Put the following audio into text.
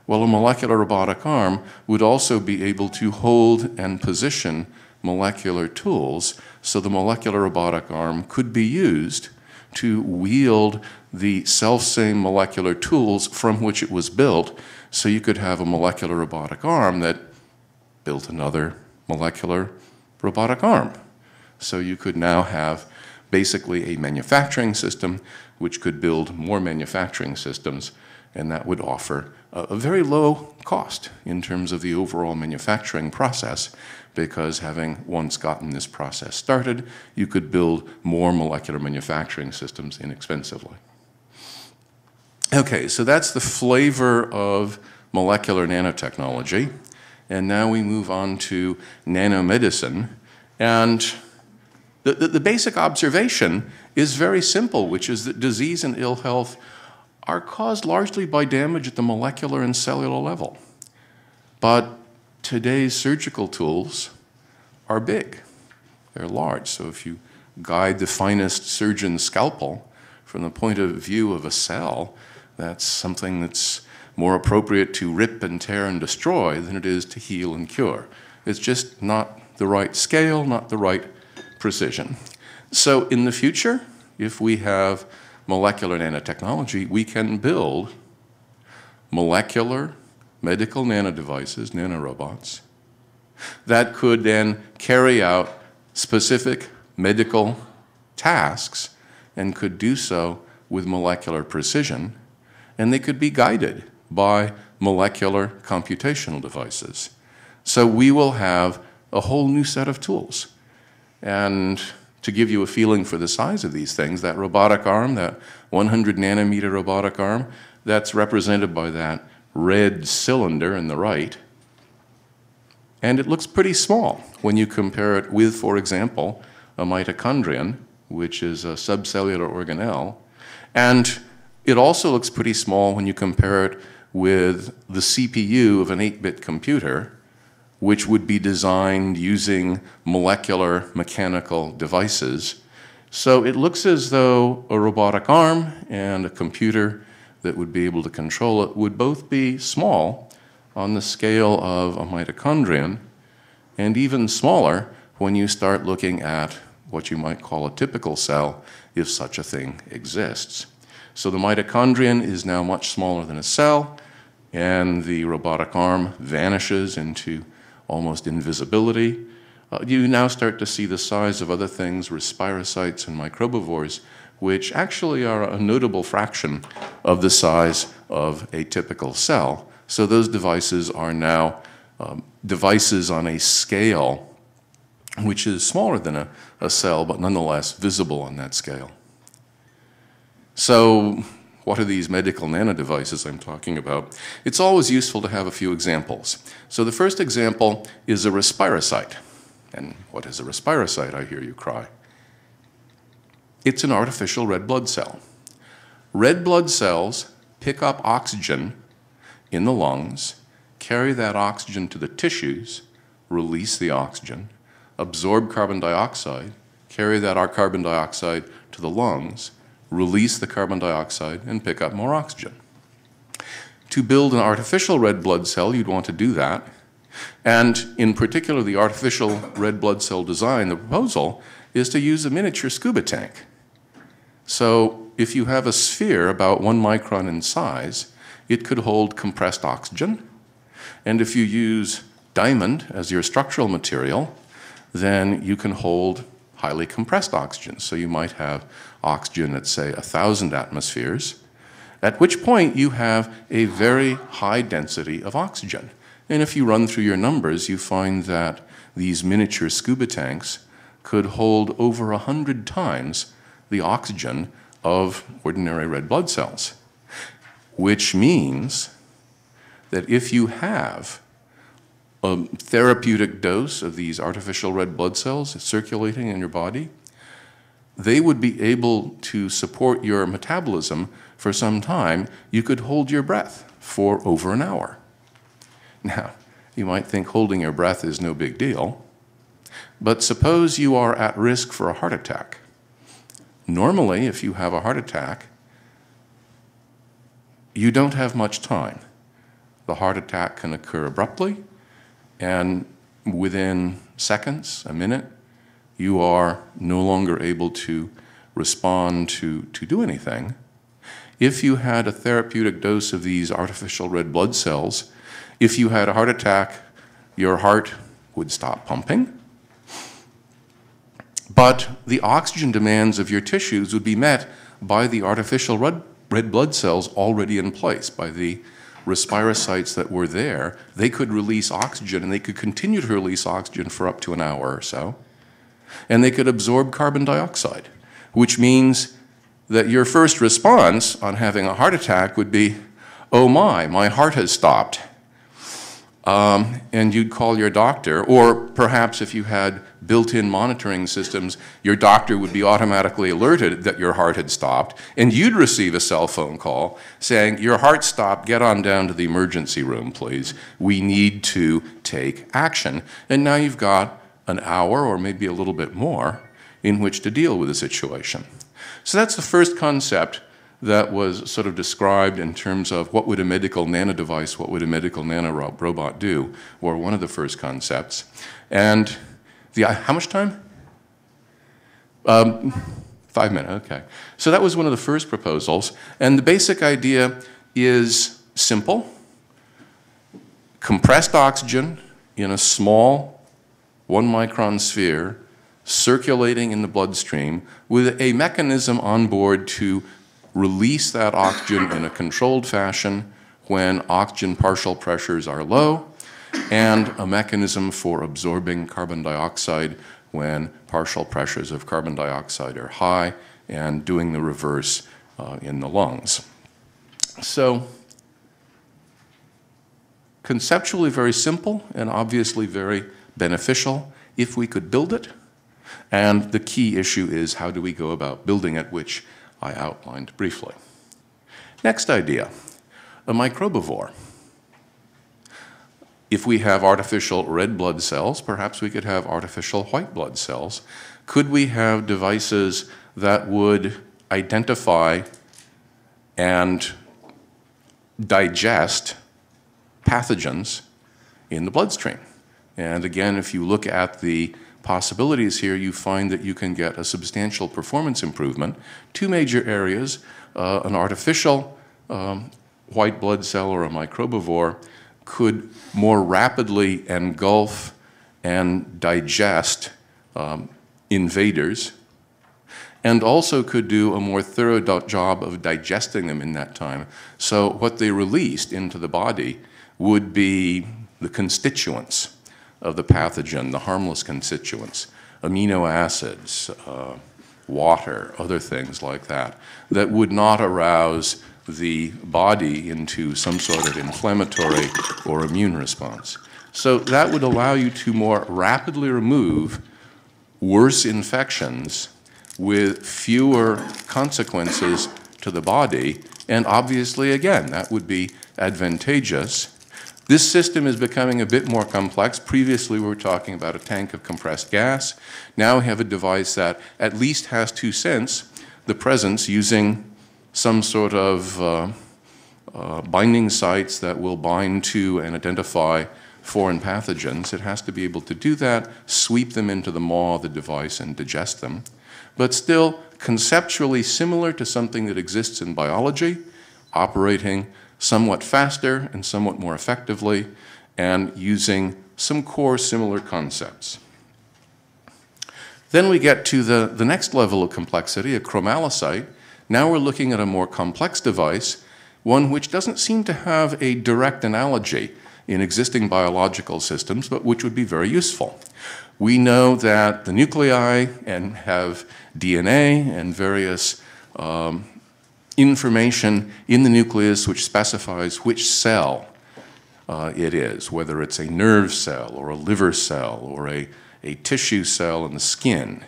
Well, a molecular robotic arm would also be able to hold and position molecular tools, so the molecular robotic arm could be used to wield the selfsame molecular tools from which it was built, so you could have a molecular robotic arm that built another molecular robotic arm. So you could now have basically a manufacturing system which could build more manufacturing systems, and that would offer a very low cost in terms of the overall manufacturing process, because having once gotten this process started, you could build more molecular manufacturing systems inexpensively. Okay, so that's the flavor of molecular nanotechnology. And now we move on to nanomedicine. And the basic observation is very simple, which is that disease and ill health are caused largely by damage at the molecular and cellular level. But today's surgical tools are big. They're large. So if you guide the finest surgeon's scalpel from the point of view of a cell, that's something that's more appropriate to rip and tear and destroy than it is to heal and cure. It's just not the right scale, not the right precision. So in the future, if we have molecular nanotechnology, we can build molecular medical nanodevices, nanorobots, that could then carry out specific medical tasks and could do so with molecular precision, and they could be guided by molecular computational devices. So we will have a whole new set of tools. And to give you a feeling for the size of these things, that robotic arm, that 100 nanometer robotic arm, that's represented by that red cylinder in the right. And it looks pretty small when you compare it with, for example, a mitochondrion, which is a subcellular organelle. And it also looks pretty small when you compare it with the CPU of an 8-bit computer, which would be designed using molecular mechanical devices. So it looks as though a robotic arm and a computer that would be able to control it would both be small on the scale of a mitochondrion, and even smaller when you start looking at what you might call a typical cell, if such a thing exists. So the mitochondrion is now much smaller than a cell, and the robotic arm vanishes into almost invisibility. You now start to see the size of other things, respirocytes and microbivores, which actually are a notable fraction of the size of a typical cell. So those devices are now devices on a scale which is smaller than a cell, but nonetheless visible on that scale. So what are these medical nanodevices I'm talking about? It's always useful to have a few examples. So the first example is a respirocyte. And what is a respirocyte, I hear you cry? It's an artificial red blood cell. Red blood cells pick up oxygen in the lungs, carry that oxygen to the tissues, release the oxygen, absorb carbon dioxide, carry that carbon dioxide to the lungs, release the carbon dioxide, and pick up more oxygen. To build an artificial red blood cell, you'd want to do that. And in particular, the artificial red blood cell design, the proposal is to use a miniature scuba tank. So if you have a sphere about 1 micron in size, it could hold compressed oxygen. And if you use diamond as your structural material, then you can hold highly compressed oxygen. So you might have oxygen at, say, 1,000 atmospheres, at which point you have a very high density of oxygen. And if you run through your numbers, you find that these miniature scuba tanks could hold over 100 times the oxygen of ordinary red blood cells, which means that if you have a therapeutic dose of these artificial red blood cells circulating in your body, they would be able to support your metabolism for some time. You could hold your breath for over an hour. Now, you might think holding your breath is no big deal, but suppose you are at risk for a heart attack. Normally, if you have a heart attack, you don't have much time. the heart attack can occur abruptly, and within seconds, a minute, you are no longer able to respond to do anything. If you had a therapeutic dose of these artificial red blood cells, if you had a heart attack, your heart would stop pumping, but the oxygen demands of your tissues would be met by the artificial red blood cells already in place, by the respirocytes that were there. They could release oxygen, and they could continue to release oxygen for up to an hour or so. And they could absorb carbon dioxide, which means that your first response on having a heart attack would be, oh my heart has stopped. And you'd call your doctor, or perhaps if you had built-in monitoring systems, your doctor would be automatically alerted that your heart had stopped, and you'd receive a cell phone call saying, your heart stopped, get on down to the emergency room, please. We need to take action. And now you've got an hour or maybe a little bit more in which to deal with the situation. So that's the first concept that was sort of described in terms of what would a medical nanodevice, what would a medical nanorobot do, or one of the first concepts. And how much time? 5 minutes, okay. So that was one of the first proposals, and the basic idea is simple. Compressed oxygen in a small 1-micron sphere circulating in the bloodstream with a mechanism on board to release that oxygen in a controlled fashion when oxygen partial pressures are low, and a mechanism for absorbing carbon dioxide when partial pressures of carbon dioxide are high, and doing the reverse in the lungs. So conceptually very simple and obviously very beneficial if we could build it. And the key issue is how do we go about building it, which I outlined briefly. Next idea, a microbivore. If we have artificial red blood cells, perhaps we could have artificial white blood cells. Could we have devices that would identify and digest pathogens in the bloodstream? And again, if you look at the possibilities here, you find that you can get a substantial performance improvement. Two major areas, an artificial white blood cell or a microbivore could more rapidly engulf and digest invaders, and also could do a more thorough job of digesting them in that time. So what they released into the body would be the constituents of the pathogen, the harmless constituents, amino acids, water, other things like that, that would not arouse the body into some sort of inflammatory or immune response. So that would allow you to more rapidly remove worse infections with fewer consequences to the body, and obviously, again, that would be advantageous. This system is becoming a bit more complex. Previously, we were talking about a tank of compressed gas. Now we have a device that at least has to sense the presence using some sort of binding sites that will bind to and identify foreign pathogens. It has to be able to do that, sweep them into the maw of the device and digest them. But still conceptually similar to something that exists in biology, operating somewhat faster and somewhat more effectively, and using some core similar concepts. Then we get to the next level of complexity, a chromalocyte. Now we're looking at a more complex device, one which doesn't seem to have a direct analogy in existing biological systems, but which would be very useful. We know that the nuclei and have DNA and various information in the nucleus which specifies which cell it is, whether it's a nerve cell or a liver cell or a tissue cell in the skin.